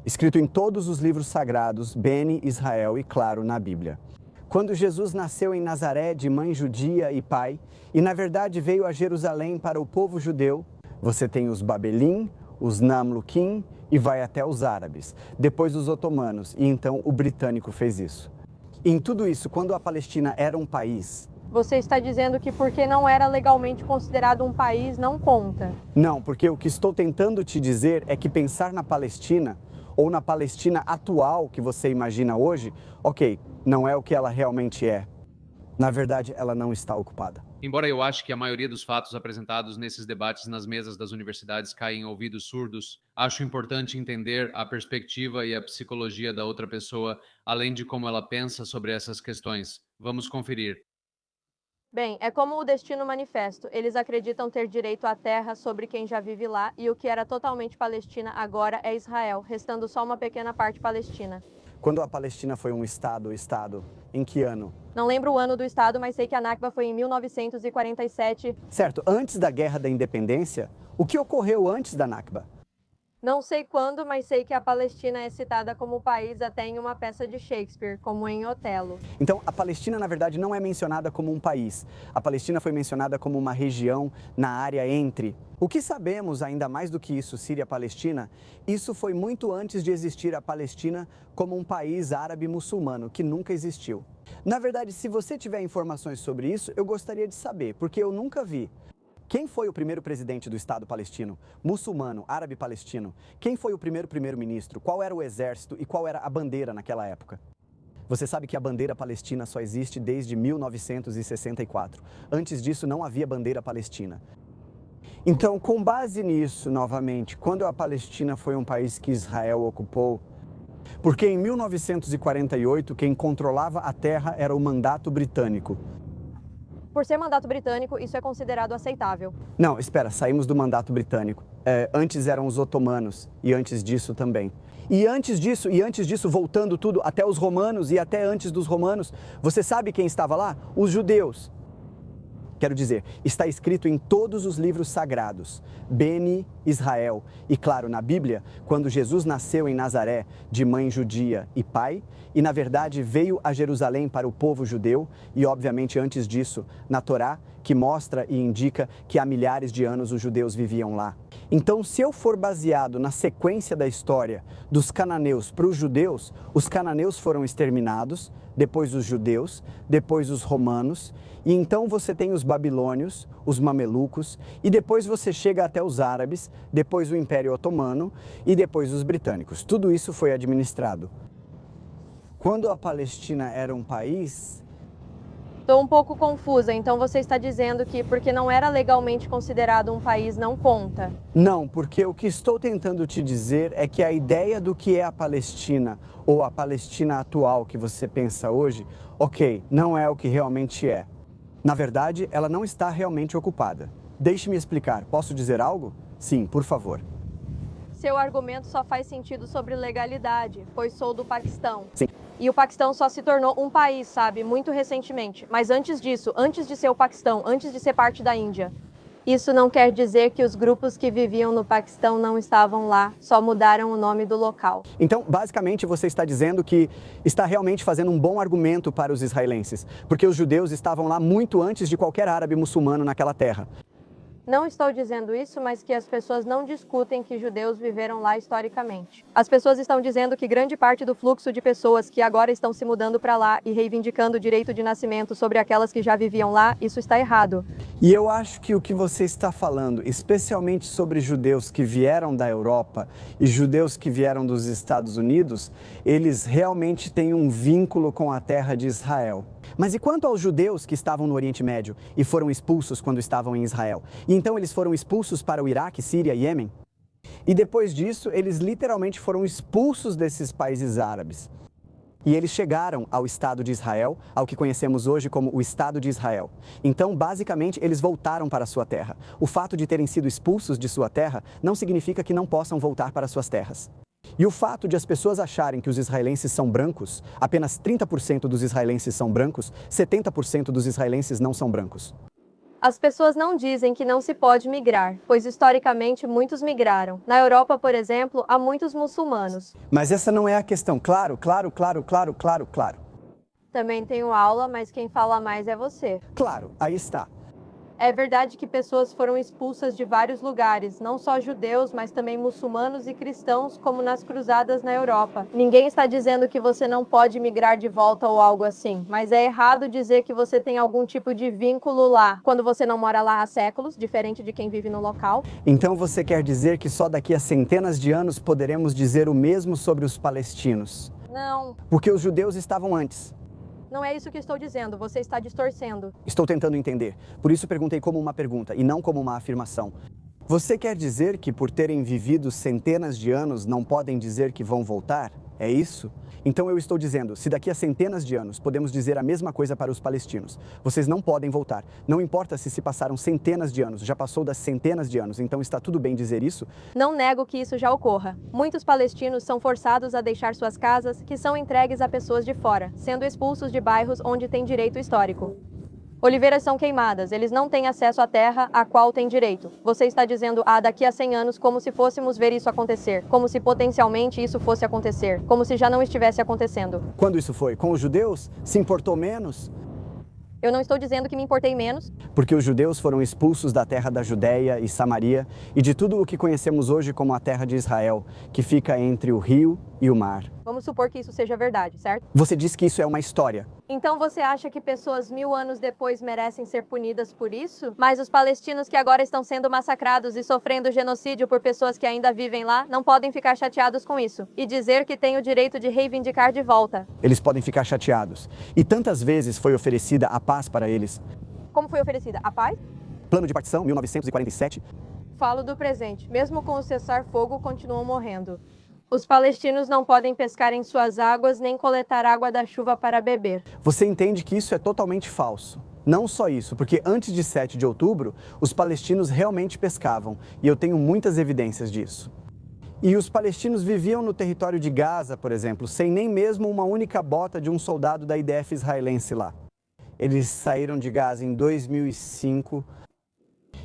escrito em todos os livros sagrados, Bene Israel e, claro, na Bíblia. Quando Jesus nasceu em Nazaré, de mãe judia e pai, e na verdade veio a Jerusalém para o povo judeu, você tem os Babelim, os Namluquim e vai até os árabes, depois os otomanos, e então o britânico fez isso. Em tudo isso, quando a Palestina era um país... Você está dizendo que porque não era legalmente considerado um país, não conta? Não, porque o que estou tentando te dizer é que pensar na Palestina, ou na Palestina atual que você imagina hoje, ok, não é o que ela realmente é. Na verdade, ela não está ocupada. Embora eu ache que a maioria dos fatos apresentados nesses debates nas mesas das universidades caem em ouvidos surdos, acho importante entender a perspectiva e a psicologia da outra pessoa, além de como ela pensa sobre essas questões. Vamos conferir. Bem, é como o Destino Manifesto. Eles acreditam ter direito à terra sobre quem já vive lá, e o que era totalmente Palestina agora é Israel, restando só uma pequena parte palestina. Quando a Palestina foi um estado, em que ano? Não lembro o ano do estado, mas sei que a Nakba foi em 1947. Certo, antes da Guerra da Independência, o que ocorreu antes da Nakba? Não sei quando, mas sei que a Palestina é citada como país até em uma peça de Shakespeare, como em Otelo. Então, a Palestina, na verdade, não é mencionada como um país. A Palestina foi mencionada como uma região na área entre. O que sabemos, ainda mais do que isso, Síria-Palestina, isso foi muito antes de existir a Palestina como um país árabe-muçulmano, que nunca existiu. Na verdade, se você tiver informações sobre isso, eu gostaria de saber, porque eu nunca vi. Quem foi o primeiro presidente do Estado palestino? Muçulmano, árabe-palestino? Quem foi o primeiro primeiro-ministro? Qual era o exército e qual era a bandeira naquela época? Você sabe que a bandeira palestina só existe desde 1964. Antes disso, não havia bandeira palestina. Então, com base nisso, novamente, quando a Palestina foi um país que Israel ocupou, porque em 1948 quem controlava a terra era o mandato britânico. Por ser mandato britânico, isso é considerado aceitável. Não, espera, saímos do mandato britânico. Antes eram os otomanos, e antes disso também. E antes disso, voltando tudo até os romanos e até antes dos romanos, você sabe quem estava lá? Os judeus. Quero dizer, está escrito em todos os livros sagrados, Bene Israel. E claro, na Bíblia, quando Jesus nasceu em Nazaré, de mãe judia e pai, e na verdade veio a Jerusalém para o povo judeu, e obviamente antes disso, na Torá, que mostra e indica que há milhares de anos os judeus viviam lá. Então, se eu for baseado na sequência da história dos cananeus para os judeus, os cananeus foram exterminados, depois os judeus, depois os romanos, e então você tem os babilônios, os mamelucos, e depois você chega até os árabes, depois o Império Otomano e depois os britânicos. Tudo isso foi administrado. Quando a Palestina era um país... Estou um pouco confusa, então você está dizendo que porque não era legalmente considerado um país, não conta? Não, porque o que estou tentando te dizer é que a ideia do que é a Palestina, ou a Palestina atual que você pensa hoje, ok, não é o que realmente é. Na verdade, ela não está realmente ocupada. Deixe-me explicar, posso dizer algo? Sim, por favor. Seu argumento só faz sentido sobre legalidade, pois sou do Paquistão. Sim. E o Paquistão só se tornou um país, sabe, muito recentemente. Mas antes disso, antes de ser o Paquistão, antes de ser parte da Índia. Isso não quer dizer que os grupos que viviam no Paquistão não estavam lá, só mudaram o nome do local. Então, basicamente, você está dizendo que está realmente fazendo um bom argumento para os israelenses, porque os judeus estavam lá muito antes de qualquer árabe muçulmano naquela terra. Não estou dizendo isso, mas que as pessoas não discutem que judeus viveram lá historicamente. As pessoas estão dizendo que grande parte do fluxo de pessoas que agora estão se mudando para lá e reivindicando o direito de nascimento sobre aquelas que já viviam lá, isso está errado. E eu acho que o que você está falando, especialmente sobre judeus que vieram da Europa e judeus que vieram dos Estados Unidos, eles realmente têm um vínculo com a terra de Israel. Mas e quanto aos judeus que estavam no Oriente Médio e foram expulsos quando estavam em Israel? E então eles foram expulsos para o Iraque, Síria e Iêmen? E depois disso, eles literalmente foram expulsos desses países árabes. E eles chegaram ao Estado de Israel, ao que conhecemos hoje como o Estado de Israel. Então, basicamente, eles voltaram para a sua terra. O fato de terem sido expulsos de sua terra não significa que não possam voltar para suas terras. E o fato de as pessoas acharem que os israelenses são brancos, apenas 30% dos israelenses são brancos, 70% dos israelenses não são brancos. As pessoas não dizem que não se pode migrar, pois historicamente muitos migraram. Na Europa, por exemplo, há muitos muçulmanos. Mas essa não é a questão. Claro. Também tenho aula, mas quem fala mais é você. Claro, aí está. É verdade que pessoas foram expulsas de vários lugares, não só judeus, mas também muçulmanos e cristãos, como nas cruzadas na Europa. Ninguém está dizendo que você não pode migrar de volta ou algo assim, mas é errado dizer que você tem algum tipo de vínculo lá, quando você não mora lá há séculos, diferente de quem vive no local. Então você quer dizer que só daqui a centenas de anos poderemos dizer o mesmo sobre os palestinos? Não, Porque os judeus estavam antes. não é isso que estou dizendo, você está distorcendo. Estou tentando entender. Por isso perguntei como uma pergunta e não como uma afirmação. Você quer dizer que por terem vivido centenas de anos não podem dizer que vão voltar? É isso? Então eu estou dizendo, se daqui a centenas de anos podemos dizer a mesma coisa para os palestinos, vocês não podem voltar. Não importa se passaram centenas de anos, já passou das centenas de anos, então está tudo bem dizer isso? Não nego que isso já ocorra. Muitos palestinos são forçados a deixar suas casas, que são entregues a pessoas de fora, sendo expulsos de bairros onde têm direito histórico. Oliveiras são queimadas, eles não têm acesso à terra a qual têm direito. Você está dizendo, daqui a 100 anos, como se fôssemos ver isso acontecer, como se potencialmente isso fosse acontecer, como se já não estivesse acontecendo. Quando isso foi? Com os judeus? Se importou menos? Eu não estou dizendo que me importei menos. Porque os judeus foram expulsos da terra da Judéia e Samaria e de tudo o que conhecemos hoje como a terra de Israel, que fica entre o rio e o mar. Vamos supor que isso seja verdade, certo? Você diz que isso é uma história. Então você acha que pessoas 1000 anos depois merecem ser punidas por isso? Mas os palestinos que agora estão sendo massacrados e sofrendo genocídio por pessoas que ainda vivem lá não podem ficar chateados com isso e dizer que têm o direito de reivindicar de volta. Eles podem ficar chateados. E tantas vezes foi oferecida a paz para eles. Como foi oferecida? A paz? Plano de partição, 1947. Falo do presente. Mesmo com o cessar-fogo, continuam morrendo. Os palestinos não podem pescar em suas águas nem coletar água da chuva para beber. Você entende que isso é totalmente falso. Não só isso, porque antes de 7 de outubro, os palestinos realmente pescavam, e eu tenho muitas evidências disso. E os palestinos viviam no território de Gaza, por exemplo, sem nem mesmo uma única bota de um soldado da IDF israelense lá. Eles saíram de Gaza em 2005.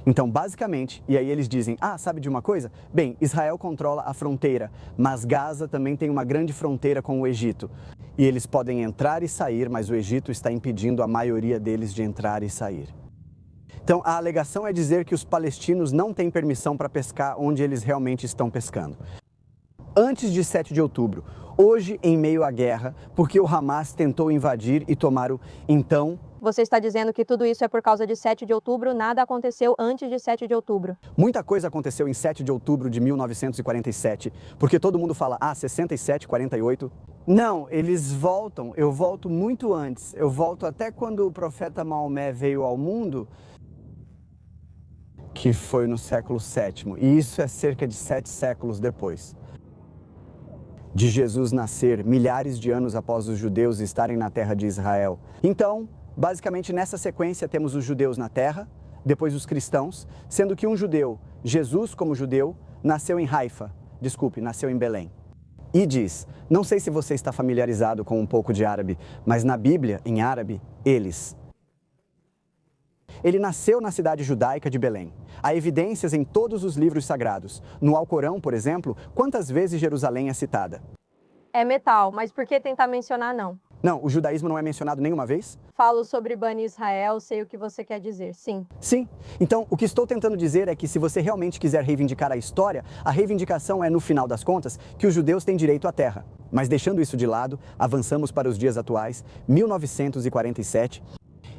Então, basicamente, e aí eles dizem, sabe de uma coisa? Bem, Israel controla a fronteira, mas Gaza também tem uma grande fronteira com o Egito. E eles podem entrar e sair, mas o Egito está impedindo a maioria deles de entrar e sair. Então, a alegação é dizer que os palestinos não têm permissão para pescar onde eles realmente estão pescando. Antes de 7 de outubro, hoje em meio à guerra, porque o Hamas tentou invadir e tomar o... Então... Você está dizendo que tudo isso é por causa de 7 de outubro, nada aconteceu antes de 7 de outubro. Muita coisa aconteceu em 7 de outubro de 1947, porque todo mundo fala, 67, 48. Não, eles voltam, eu volto muito antes, eu volto até quando o profeta Maomé veio ao mundo, que foi no século VII, e isso é cerca de 7 séculos depois de Jesus nascer, milhares de anos após os judeus estarem na terra de Israel. Então, basicamente, nessa sequência, temos os judeus na terra, depois os cristãos, sendo que um judeu, Jesus como judeu, nasceu em Belém. E diz, não sei se você está familiarizado com um pouco de árabe, mas na Bíblia, em árabe, eles. Ele nasceu na cidade judaica de Belém. Há evidências em todos os livros sagrados. No Alcorão, por exemplo, quantas vezes Jerusalém é citada? É metal, mas por que tentar mencionar não? Não, o judaísmo não é mencionado nenhuma vez? Falo sobre Bani Israel, sei o que você quer dizer, sim. Sim. Então, o que estou tentando dizer é que se você realmente quiser reivindicar a história, a reivindicação é, no final das contas, que os judeus têm direito à terra. Mas deixando isso de lado, avançamos para os dias atuais, 1947.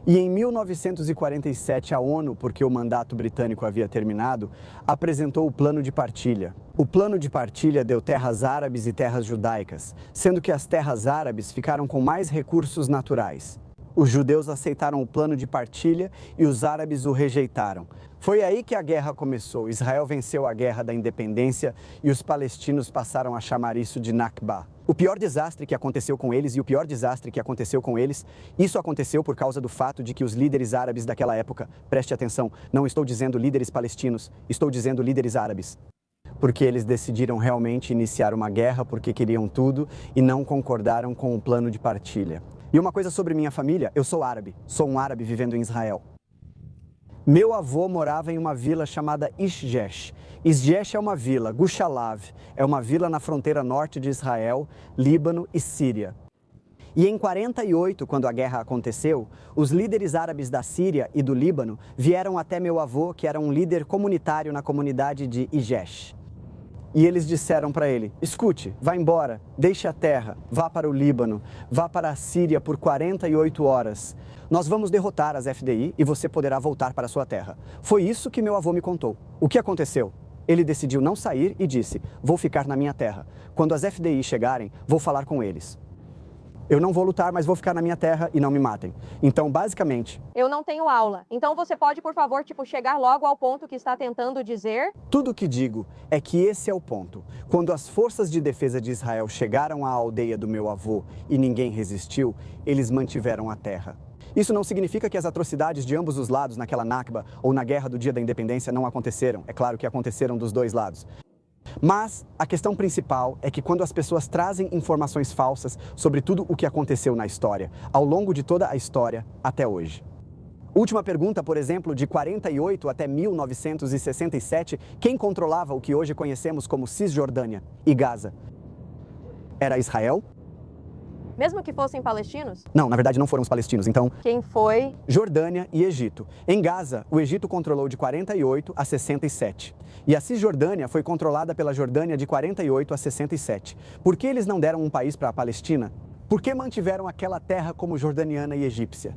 E em 1947, a ONU, porque o mandato britânico havia terminado, apresentou o Plano de Partilha. O Plano de Partilha deu terras árabes e terras judaicas, sendo que as terras árabes ficaram com mais recursos naturais. Os judeus aceitaram o Plano de Partilha e os árabes o rejeitaram. Foi aí que a guerra começou. Israel venceu a Guerra da Independência e os palestinos passaram a chamar isso de Nakba. O pior desastre que aconteceu com eles isso aconteceu por causa do fato de que os líderes árabes daquela época, preste atenção, não estou dizendo líderes palestinos, estou dizendo líderes árabes. Porque eles decidiram realmente iniciar uma guerra porque queriam tudo e não concordaram com o Plano de Partilha. E uma coisa sobre minha família, eu sou um árabe vivendo em Israel. Meu avô morava em uma vila chamada Ishjesh. Ishjesh é uma vila, Gushalav, é uma vila na fronteira norte de Israel, Líbano e Síria. E em 48, quando a guerra aconteceu, os líderes árabes da Síria e do Líbano vieram até meu avô, que era um líder comunitário na comunidade de Ishjesh. E eles disseram para ele: escute, vá embora, deixe a terra, vá para o Líbano, vá para a Síria por 48 horas. Nós vamos derrotar as FDI e você poderá voltar para a sua terra. Foi isso que meu avô me contou. O que aconteceu? Ele decidiu não sair e disse: vou ficar na minha terra. Quando as FDI chegarem, vou falar com eles. Eu não vou lutar, mas vou ficar na minha terra e não me matem. Então, basicamente... Eu não tenho aula. Então você pode, por favor, chegar logo ao ponto que está tentando dizer? Tudo o que digo é que esse é o ponto. Quando as forças de defesa de Israel chegaram à aldeia do meu avô e ninguém resistiu, eles mantiveram a terra. Isso não significa que as atrocidades de ambos os lados naquela Nakba ou na Guerra do Dia da Independência não aconteceram. É claro que aconteceram dos dois lados. Mas a questão principal é que quando as pessoas trazem informações falsas sobre tudo o que aconteceu na história, ao longo de toda a história até hoje. Última pergunta, por exemplo, de 48 até 1967, quem controlava o que hoje conhecemos como Cisjordânia e Gaza? Era Israel? Mesmo que fossem palestinos? Não, na verdade não foram os palestinos, então... Quem foi? Jordânia e Egito. Em Gaza, o Egito controlou de 48 a 67. E a Cisjordânia foi controlada pela Jordânia de 48 a 67. Por que eles não deram um país para a Palestina? Por que mantiveram aquela terra como jordaniana e egípcia?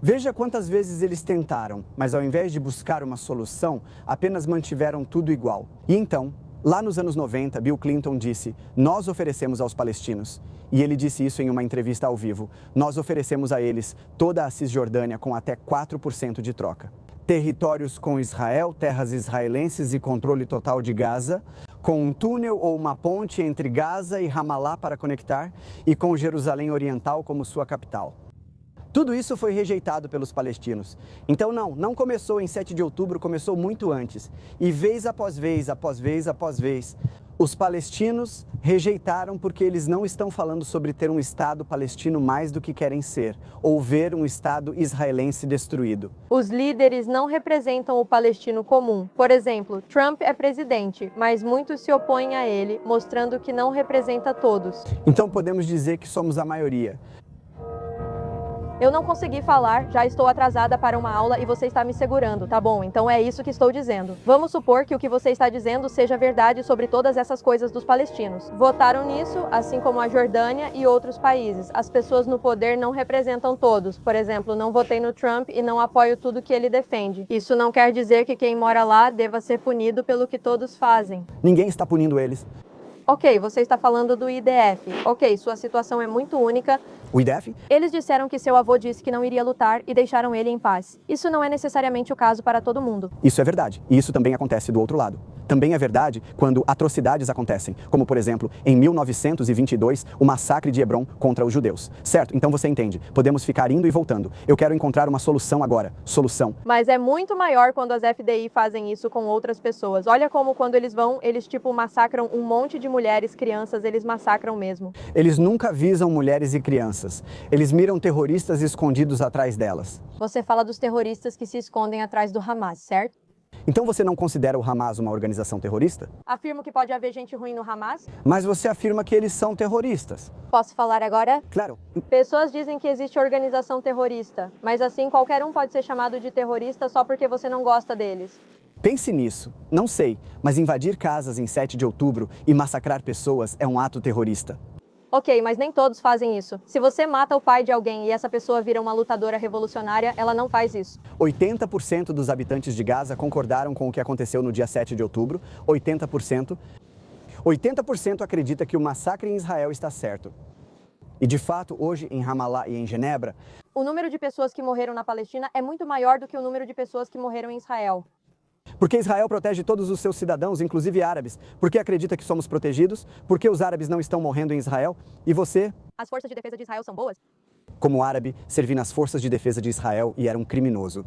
Veja quantas vezes eles tentaram, mas ao invés de buscar uma solução, apenas mantiveram tudo igual. E então, lá nos anos 90, Bill Clinton disse: nós oferecemos aos palestinos. E ele disse isso em uma entrevista ao vivo: nós oferecemos a eles toda a Cisjordânia com até 4% de troca. Territórios com Israel, terras israelenses e controle total de Gaza, com um túnel ou uma ponte entre Gaza e Ramallah para conectar, e com Jerusalém Oriental como sua capital. Tudo isso foi rejeitado pelos palestinos. Então não começou em 7 de outubro, começou muito antes. E vez após vez, após vez, após vez, os palestinos rejeitaram porque eles não estão falando sobre ter um Estado palestino mais do que querem ser, ou ver um Estado israelense destruído. Os líderes não representam o palestino comum. Por exemplo, Trump é presidente, mas muitos se opõem a ele, mostrando que não representa todos. Então podemos dizer que somos a maioria. Eu não consegui falar, já estou atrasada para uma aula e você está me segurando, tá bom? Então é isso que estou dizendo. Vamos supor que o que você está dizendo seja verdade sobre todas essas coisas dos palestinos. Votaram nisso, assim como a Jordânia e outros países. As pessoas no poder não representam todos. Por exemplo, não votei no Trump e não apoio tudo que ele defende. Isso não quer dizer que quem mora lá deva ser punido pelo que todos fazem. Ninguém está punindo eles. Ok, você está falando do IDF. Ok, sua situação é muito única. O IDF? Eles disseram que seu avô disse que não iria lutar e deixaram ele em paz. Isso não é necessariamente o caso para todo mundo. Isso é verdade. E isso também acontece do outro lado. Também é verdade quando atrocidades acontecem, como, por exemplo, em 1922, o massacre de Hebron contra os judeus. Certo? Então você entende. Podemos ficar indo e voltando. Eu quero encontrar uma solução agora. Solução. Mas é muito maior quando as FDI fazem isso com outras pessoas. Olha como quando eles vão, eles massacram um monte de mulheres, crianças, eles massacram mesmo. Eles nunca visam mulheres e crianças. Eles miram terroristas escondidos atrás delas. Você fala dos terroristas que se escondem atrás do Hamas, certo? Então você não considera o Hamas uma organização terrorista? Afirmo que pode haver gente ruim no Hamas? Mas você afirma que eles são terroristas. Posso falar agora? Claro. Pessoas dizem que existe organização terrorista, mas assim qualquer um pode ser chamado de terrorista só porque você não gosta deles. Pense nisso. Não sei, mas invadir casas em 7 de outubro e massacrar pessoas é um ato terrorista. Ok, mas nem todos fazem isso. Se você mata o pai de alguém e essa pessoa vira uma lutadora revolucionária, ela não faz isso. 80% dos habitantes de Gaza concordaram com o que aconteceu no dia 7 de outubro. 80% acredita que o massacre em Israel está certo. E de fato, hoje em Ramallah e em Genebra, o número de pessoas que morreram na Palestina é muito maior do que o número de pessoas que morreram em Israel. Porque Israel protege todos os seus cidadãos, inclusive árabes. Porque acredita que somos protegidos? Porque os árabes não estão morrendo em Israel? E você? As forças de defesa de Israel são boas? Como árabe, servi nas forças de defesa de Israel e era um criminoso.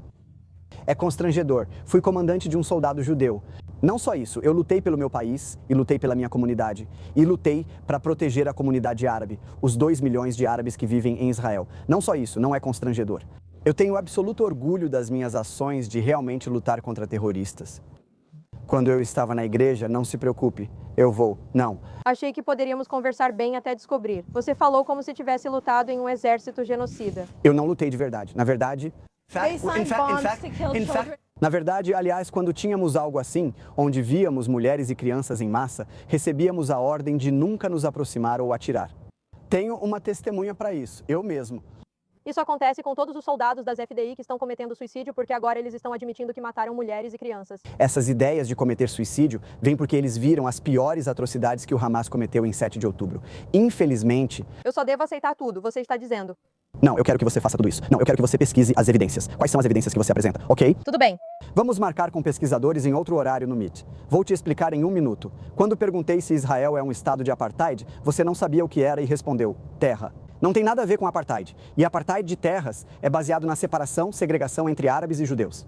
É constrangedor. Fui comandante de um soldado judeu. Não só isso, eu lutei pelo meu país e lutei pela minha comunidade. E lutei para proteger a comunidade árabe, os 2 milhões de árabes que vivem em Israel. Não só isso, não é constrangedor. Eu tenho absoluto orgulho das minhas ações de realmente lutar contra terroristas. Quando eu estava na igreja, não se preocupe, eu vou. Não. Achei que poderíamos conversar bem até descobrir. Você falou como se tivesse lutado em um exército genocida. Eu não lutei de verdade. Na verdade, na verdade, aliás, quando tínhamos algo assim, onde víamos mulheres e crianças em massa, recebíamos a ordem de nunca nos aproximar ou atirar. Tenho uma testemunha para isso, eu mesmo. Isso acontece com todos os soldados das FDI que estão cometendo suicídio porque agora eles estão admitindo que mataram mulheres e crianças. Essas ideias de cometer suicídio vêm porque eles viram as piores atrocidades que o Hamas cometeu em 7 de outubro. Infelizmente... Eu só devo aceitar tudo, você está dizendo. Não, eu quero que você faça tudo isso. Não, eu quero que você pesquise as evidências. Quais são as evidências que você apresenta, ok? Tudo bem. Vamos marcar com pesquisadores em outro horário no Meet. Vou te explicar em 1 minuto. Quando perguntei se Israel é um estado de apartheid, você não sabia o que era e respondeu: terra. Não tem nada a ver com apartheid. E apartheid de terras é baseado na separação, segregação entre árabes e judeus.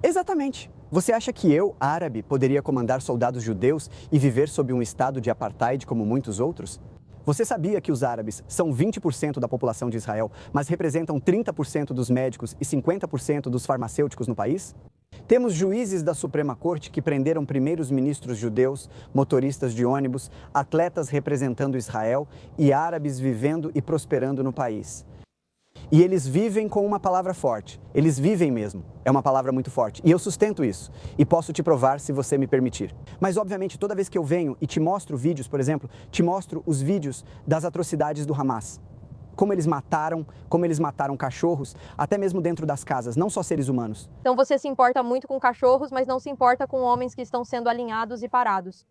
Exatamente. Você acha que eu, árabe, poderia comandar soldados judeus e viver sob um estado de apartheid como muitos outros? Você sabia que os árabes são 20% da população de Israel, mas representam 30% dos médicos e 50% dos farmacêuticos no país? Temos juízes da Suprema Corte que prenderam primeiros ministros judeus, motoristas de ônibus, atletas representando Israel e árabes vivendo e prosperando no país. E eles vivem com uma palavra forte. Eles vivem mesmo. É uma palavra muito forte. E eu sustento isso. E posso te provar se você me permitir. Mas, obviamente, toda vez que eu venho e te mostro vídeos, por exemplo, te mostro os vídeos das atrocidades do Hamas. Como eles mataram cachorros, até mesmo dentro das casas, não só seres humanos. Então você se importa muito com cachorros, mas não se importa com homens que estão sendo alinhados e parados.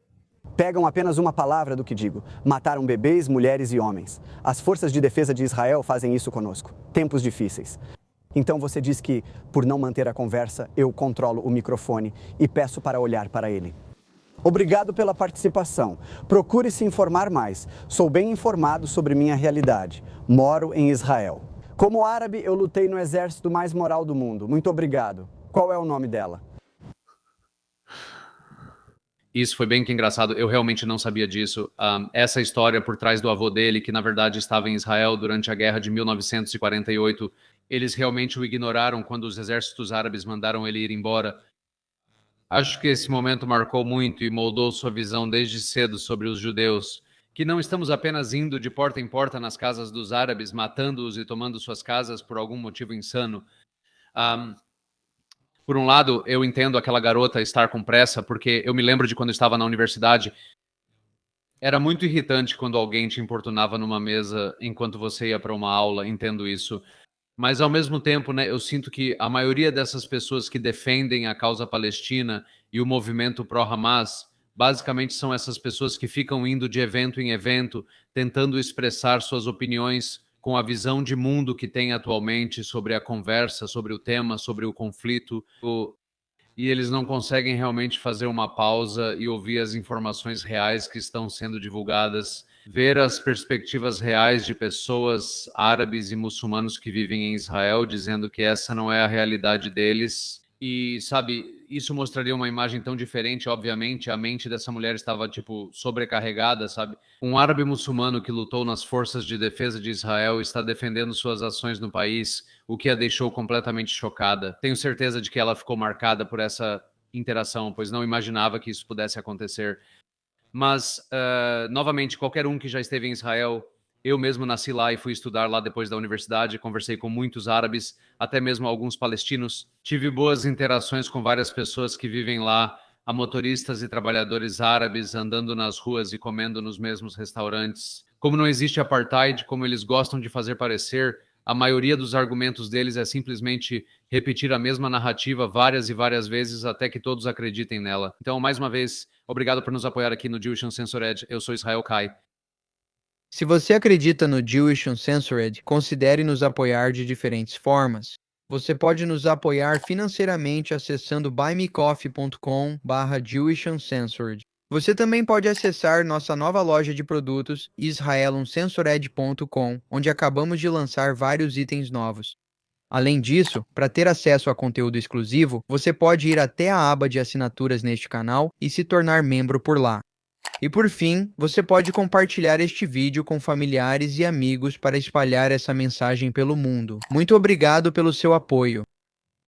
Pegam apenas uma palavra do que digo. Mataram bebês, mulheres e homens. As forças de defesa de Israel fazem isso conosco. Tempos difíceis. Então você diz que, por não manter a conversa, eu controlo o microfone e peço para olhar para ele. Obrigado pela participação. Procure se informar mais. Sou bem informado sobre minha realidade. Moro em Israel. Como árabe, eu lutei no exército mais moral do mundo. Muito obrigado. Qual é o nome dela? Isso foi bem que engraçado, eu realmente não sabia disso. Essa história por trás do avô dele, que na verdade estava em Israel durante a guerra de 1948, eles realmente o ignoraram quando os exércitos árabes mandaram ele ir embora. Acho que esse momento marcou muito e moldou sua visão desde cedo sobre os judeus, que não estamos apenas indo de porta em porta nas casas dos árabes, matando-os e tomando suas casas por algum motivo insano. Por um lado, eu entendo aquela garota estar com pressa, porque eu me lembro de quando eu estava na universidade. Era muito irritante quando alguém te importunava numa mesa enquanto você ia para uma aula, entendo isso. Mas, ao mesmo tempo, né, eu sinto que a maioria dessas pessoas que defendem a causa palestina e o movimento pró-Hamas, basicamente são essas pessoas que ficam indo de evento em evento, tentando expressar suas opiniões com a visão de mundo que tem atualmente sobre a conversa, sobre o tema, sobre o conflito, e eles não conseguem realmente fazer uma pausa e ouvir as informações reais que estão sendo divulgadas, ver as perspectivas reais de pessoas árabes e muçulmanos que vivem em Israel, dizendo que essa não é a realidade deles. E, sabe, isso mostraria uma imagem tão diferente, obviamente, a mente dessa mulher estava, tipo, sobrecarregada, sabe? Um árabe muçulmano que lutou nas forças de defesa de Israel está defendendo suas ações no país, o que a deixou completamente chocada. Tenho certeza de que ela ficou marcada por essa interação, pois não imaginava que isso pudesse acontecer. Mas, novamente, qualquer um que já esteve em Israel... Eu mesmo nasci lá e fui estudar lá depois da universidade, conversei com muitos árabes, até mesmo alguns palestinos. Tive boas interações com várias pessoas que vivem lá, a motoristas e trabalhadores árabes andando nas ruas e comendo nos mesmos restaurantes. Como não existe apartheid, como eles gostam de fazer parecer, a maioria dos argumentos deles é simplesmente repetir a mesma narrativa várias e várias vezes até que todos acreditem nela. Então, mais uma vez, obrigado por nos apoiar aqui no Jewish Uncensored. Eu sou Israel Kai. Se você acredita no Jewish Uncensored, considere nos apoiar de diferentes formas. Você pode nos apoiar financeiramente acessando buymecoffee.com/Jewish Uncensored. Você também pode acessar nossa nova loja de produtos, israeluncensored.com, onde acabamos de lançar vários itens novos. Além disso, para ter acesso a conteúdo exclusivo, você pode ir até a aba de assinaturas neste canal e se tornar membro por lá. E por fim, você pode compartilhar este vídeo com familiares e amigos para espalhar essa mensagem pelo mundo. Muito obrigado pelo seu apoio.